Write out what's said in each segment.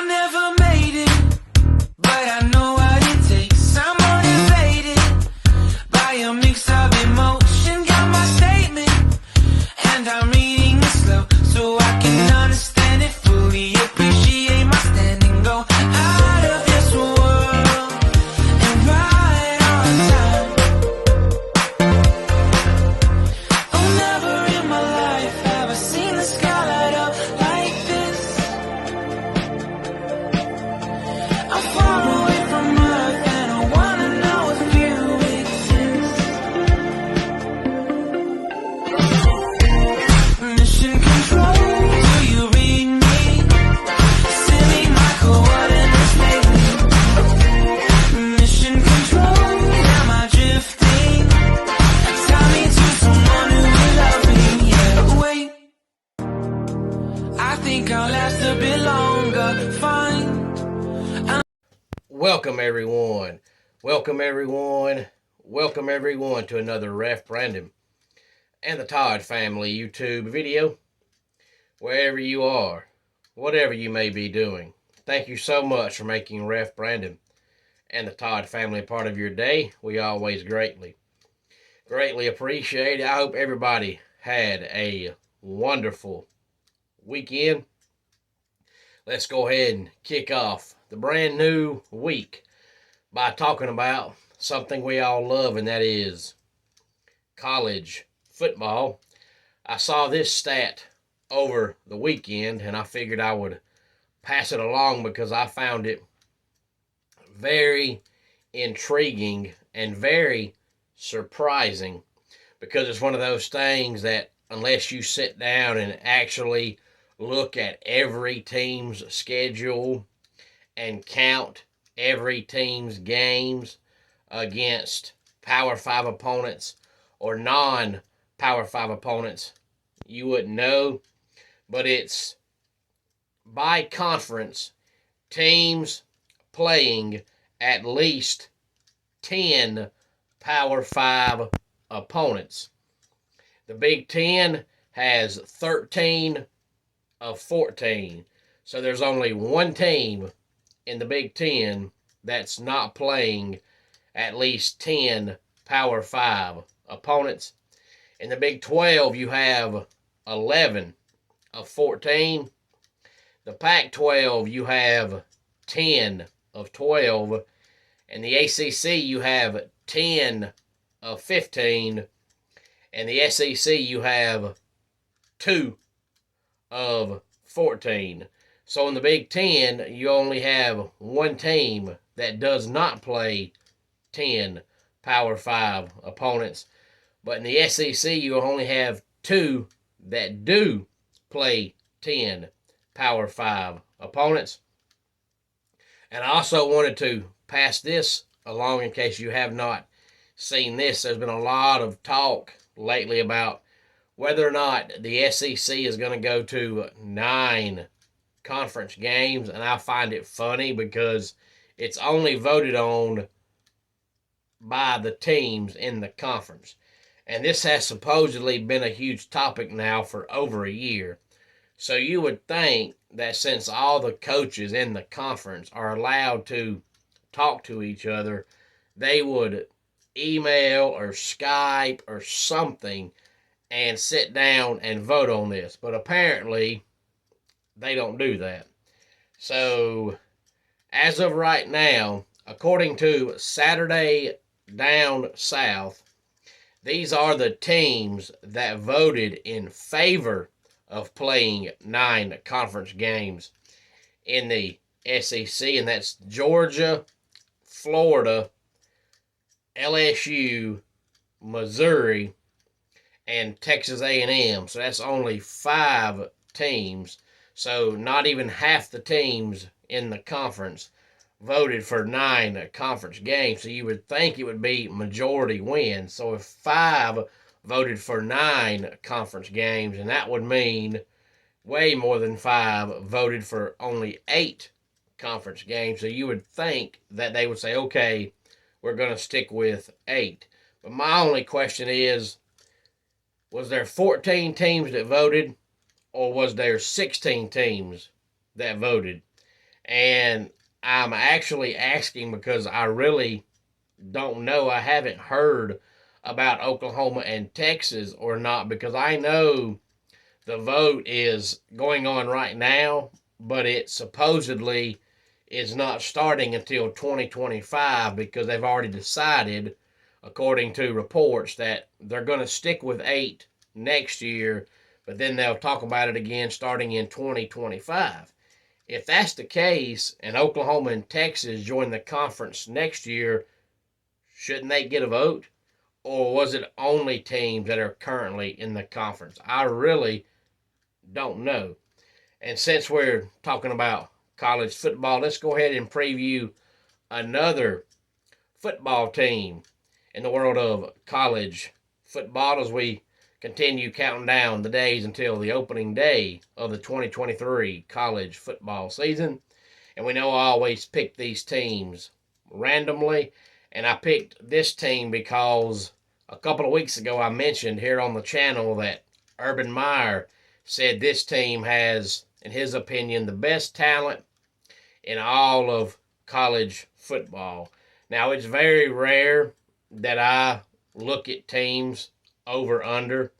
never made it, but I know what it takes. I'm motivated by a mix of emotion. Got my statement, and I'm reading it slow so I can understand it fully. Appreciate my standing, go out of this world and right on time. Oh, never in my life have I seen the sky light up like this. I'm far away from Earth and I wanna know if you exist. Mission control, do you read me? Send me my coordinates lately. Mission control, am I drifting? Tie me to someone who will love me, yeah. Wait, I think I'll last a bit longer. Fine. Welcome everyone. Welcome everyone. Welcome everyone to another Ref Brandon and the Todd family YouTube video. Wherever you are, whatever you may be doing, thank you so much for making Ref Brandon and the Todd family a part of your day. We always greatly appreciate it. I hope everybody had a wonderful weekend. Let's go ahead and kick off the brand new week by talking about something we all love, and that is college football. I saw this stat over the weekend, and I figured I would pass it along because I found it very intriguing and very surprising, because it's one of those things that unless you sit down and actually look at every team's schedule and count every team's games against Power 5 opponents or non-Power 5 opponents, you wouldn't know. But it's by conference, teams playing at least 10 Power 5 opponents. The Big Ten has 13 of 14. So there's only one team in the Big Ten that's not playing at least 10 Power 5 opponents. In the Big 12, you have 11 of 14. The Pac-12, you have 10 of 12. In the ACC, you have 10 of 15. And the SEC, you have 2 of 14. So in the Big Ten, you only have one team that does not play 10 Power 5 opponents. But in the SEC, you only have 2 that do play 10 Power 5 opponents. And I also wanted to pass this along in case you have not seen this. There's been a lot of talk lately about whether or not the SEC is going to go to 9 conference games, and I find it funny because it's only voted on by the teams in the conference. And this has supposedly been a huge topic now for over a year. So you would think that since all the coaches in the conference are allowed to talk to each other, they would email or Skype or something and sit down and vote on this. But apparently, they don't do that. So, as of right now, according to Saturday Down South, these are the teams that voted in favor of playing 9 conference games in the SEC, and that's Georgia, Florida, LSU, Missouri, and Texas A&M. So that's only 5 teams. So not even half the teams in the conference voted for 9 conference games. So you would think it would be majority win. So if 5 voted for 9 conference games, and that would mean way more than 5 voted for only 8 conference games. So you would think that they would say, okay, we're going to stick with 8. But my only question is, was there 14 teams that voted, or was there 16 teams that voted? And I'm actually asking because I really don't know. I haven't heard about Oklahoma and Texas or not, because I know the vote is going on right now, but it supposedly is not starting until 2025, because they've already decided, according to reports, that they're going to stick with 8 next year, but then they'll talk about it again starting in 2025. If that's the case, and Oklahoma and Texas join the conference next year, shouldn't they get a vote? Or was it only teams that are currently in the conference? I really don't know. And since we're talking about college football, let's go ahead and preview another football team in the world of college football as we continue counting down the days until the opening day of the 2023 college football season. And we know I always pick these teams randomly, and I picked this team because a couple of weeks ago I mentioned here on the channel that Urban Meyer said this team has, in his opinion, the best talent in all of college football. Now, it's very rare that I look at teams over under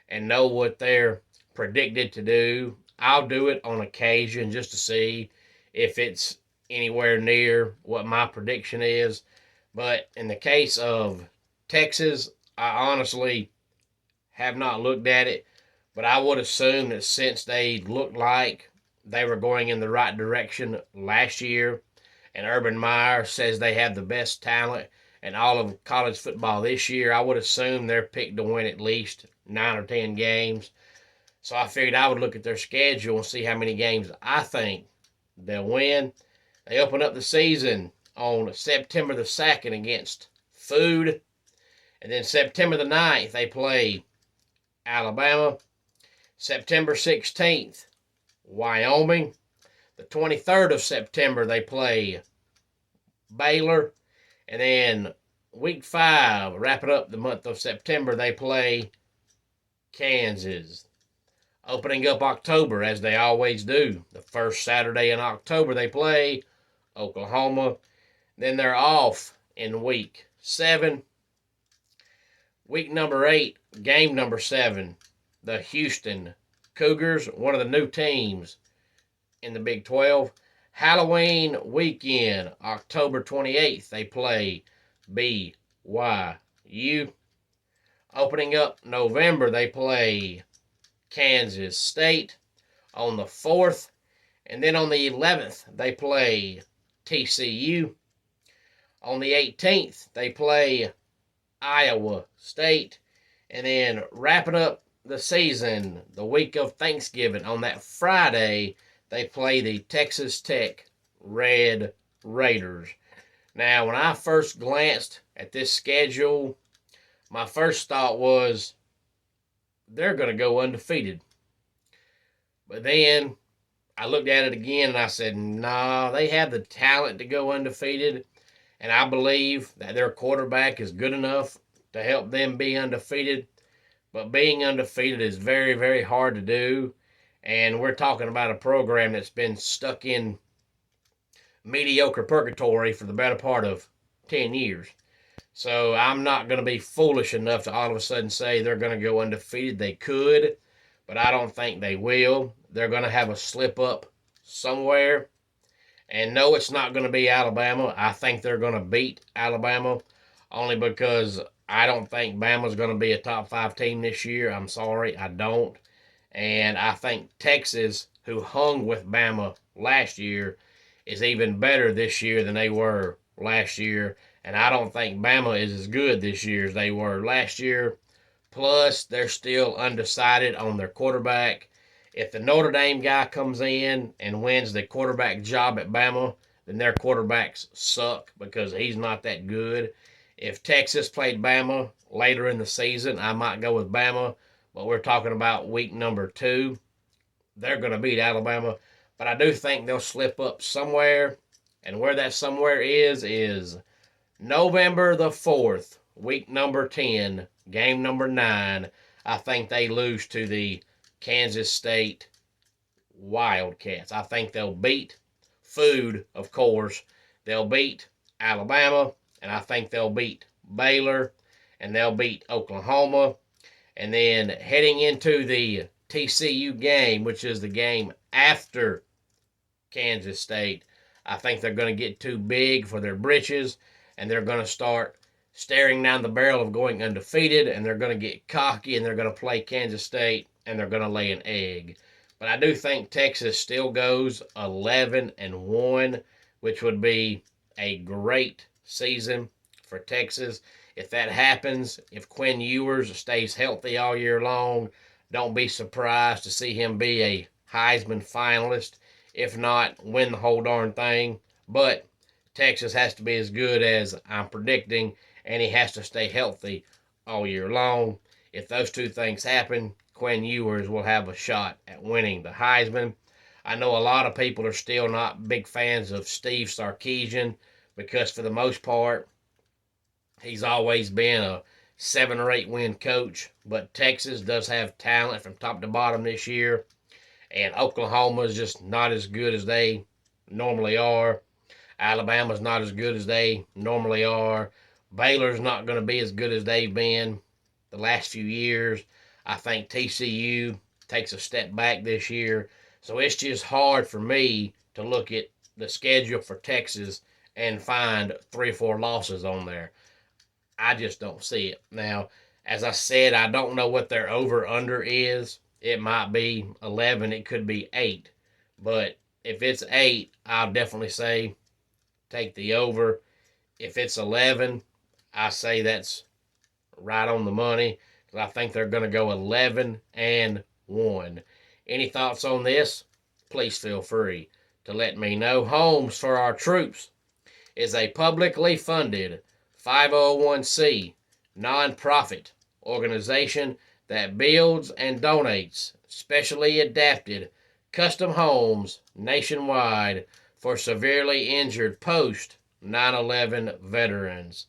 and know what they're predicted to do. I'll do it on occasion just to see if it's anywhere near what my prediction is. But in the case of Texas, I honestly have not looked at it, but I would assume that since they looked like they were going in the right direction last year, and Urban Meyer says they have the best talent in all of college football this year, I would assume they're picked to win at least 9 or 10 games. So I figured I would look at their schedule and see how many games I think they'll win. They open up the season on September the 2nd against Food. And then September the 9th, they play Alabama. September 16th, Wyoming. The 23rd of September, they play Baylor. And then week 5, wrapping up the month of September, they play Kansas. Opening up October, as they always do. The first Saturday in October, they play Oklahoma. Then they're off in week 7. Week number 8, game number 7, the Houston Cougars, one of the new teams in the Big 12. Halloween weekend, October 28th, they play BYU. Opening up November, they play Kansas State on the 4th. And then on the 11th, they play TCU. On the 18th, they play Iowa State. And then wrapping up the season, the week of Thanksgiving, on that Friday, they play the Texas Tech Red Raiders. Now, when I first glanced at this schedule, my first thought was they're going to go undefeated. But then I looked at it again and I said, nah, they have the talent to go undefeated. And I believe that their quarterback is good enough to help them be undefeated. But being undefeated is very, very hard to do. And we're talking about a program that's been stuck in mediocre purgatory for the better part of 10 years. So I'm not going to be foolish enough to all of a sudden say they're going to go undefeated. They could, but I don't think they will. They're going to have a slip up somewhere. And no, it's not going to be Alabama. I think they're going to beat Alabama only because I don't think Bama's going to be a top 5 team this year. I'm sorry, I don't. And I think Texas, who hung with Bama last year, is even better this year than they were last year. And I don't think Bama is as good this year as they were last year. Plus, they're still undecided on their quarterback. If the Notre Dame guy comes in and wins the quarterback job at Bama, then their quarterbacks suck because he's not that good. If Texas played Bama later in the season, I might go with Bama, but we're talking about week number 2. They're going to beat Alabama, but I do think they'll slip up somewhere, and where that somewhere is November the 4th, week number 10, game number 9. I think they lose to the Kansas State Wildcats. I think they'll beat food, of course. They'll beat Alabama, and I think they'll beat Baylor, and they'll beat Oklahoma. And then heading into the TCU game, which is the game after Kansas State, I think they're going to get too big for their britches, and they're going to start staring down the barrel of going undefeated, and they're going to get cocky, and they're going to play Kansas State, and they're going to lay an egg. But I do think Texas still goes 11-1, which would be a great season for Texas. If that happens, if Quinn Ewers stays healthy all year long, don't be surprised to see him be a Heisman finalist. If not, win the whole darn thing. But Texas has to be as good as I'm predicting, and he has to stay healthy all year long. If those two things happen, Quinn Ewers will have a shot at winning the Heisman. I know a lot of people are still not big fans of Steve Sarkisian because for the most part, he's always been a 7 or 8 win coach. But Texas does have talent from top to bottom this year. And Oklahoma is just not as good as they normally are. Alabama's not as good as they normally are. Baylor's not going to be as good as they've been the last few years. I think TCU takes a step back this year. So it's just hard for me to look at the schedule for Texas and find 3 or 4 losses on there. I just don't see it. Now, as I said, I don't know what their over-under is. It might be 11. It could be 8. But if it's 8, I'll definitely say take the over. If it's 11, I say that's right on the money. Because I think they're going to go 11-1. Any thoughts on this? Please feel free to let me know. Homes for Our Troops is a publicly funded 501c nonprofit organization that builds and donates specially adapted custom homes nationwide for severely injured post 9/11 veterans.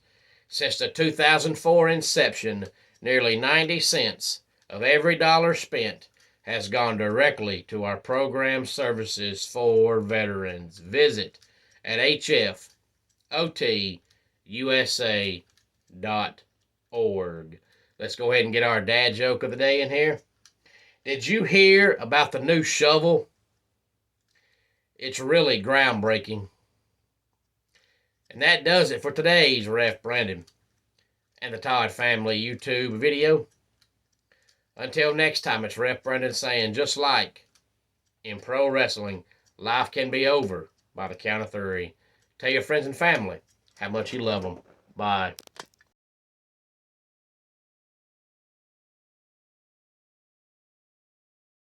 Since the 2004 inception, nearly 90 cents of every dollar spent has gone directly to our program services for veterans. Visit at hfotusa.org. Let's go ahead and get our dad joke of the day in here. Did you hear about the new shovel? It's really groundbreaking. And that does it for today's Ref Brandon and the Todd Family YouTube video. Until next time, it's Ref Brandon saying, just like in pro wrestling, life can be over by the count of 3. Tell your friends and family how much you love them. Bye.